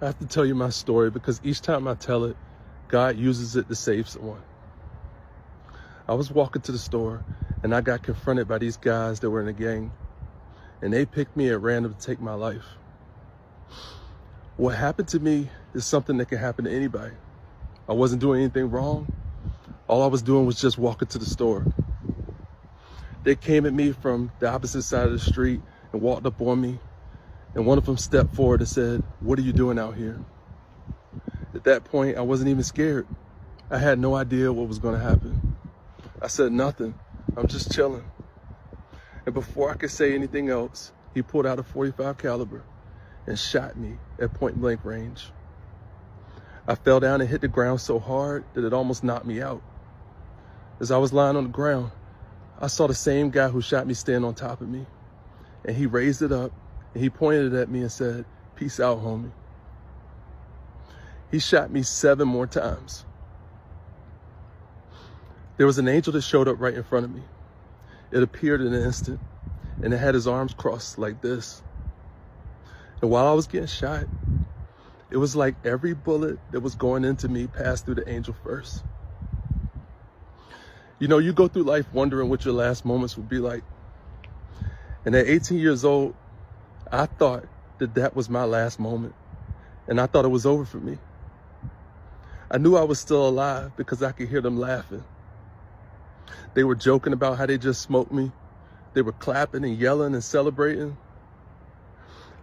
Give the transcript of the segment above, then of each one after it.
I have to tell you my story because each time I tell it, God uses it to save someone. I was walking to the store and I got confronted by these guys that were in a gang, and they picked me at random to take my life. What happened to me is something that can happen to anybody. I wasn't doing anything wrong. All I was doing was just walking to the store. They came at me from the opposite side of the street and walked up on me, and one of them stepped forward and said, "What are you doing out here?" At that point, I wasn't even scared. I had no idea what was going to happen. I said nothing. I'm just chilling. And before I could say anything else, he pulled out a .45 caliber and shot me at point blank range. I fell down and hit the ground so hard that it almost knocked me out. As I was lying on the ground, I saw the same guy who shot me stand on top of me, and he raised it up and he pointed it at me and said, "Peace out, homie." He shot me 7 more times. There was an angel that showed up right in front of me. It appeared in an instant, and it had his arms crossed like this. And while I was getting shot, it was like every bullet that was going into me passed through the angel first. You know, you go through life wondering what your last moments would be like. And at 18 years old, I thought that that was my last moment, and I thought it was over for me. I knew I was still alive because I could hear them laughing. They were joking about how they just smoked me. They were clapping and yelling and celebrating.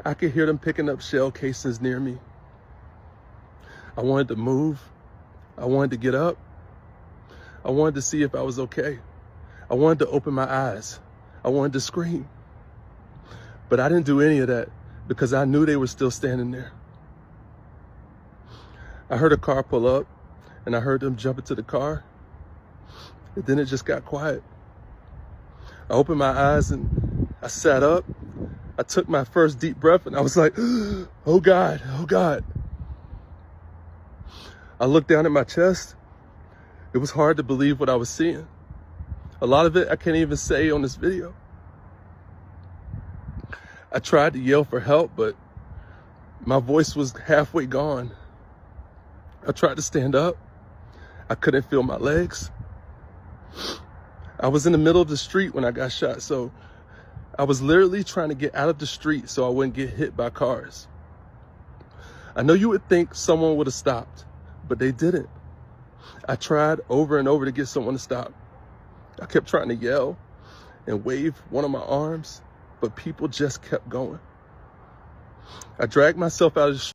I could hear them picking up shell casings near me. I wanted to move. I wanted to get up. I wanted to see if I was okay. I wanted to open my eyes. I wanted to scream. But I didn't do any of that because I knew they were still standing there. I heard a car pull up and I heard them jump into the car. And then it just got quiet. I opened my eyes and I sat up. I took my first deep breath and I was like, "Oh God, oh God." I looked down at my chest. It was hard to believe what I was seeing. A lot of it I can't even say on this video. I tried to yell for help, but my voice was halfway gone. I tried to stand up. I couldn't feel my legs. I was in the middle of the street when I got shot, so I was literally trying to get out of the street so I wouldn't get hit by cars. I know you would think someone would have stopped, but they didn't. I tried over and over to get someone to stop. I kept trying to yell and wave one of my arms, but people just kept going. I dragged myself out of the street.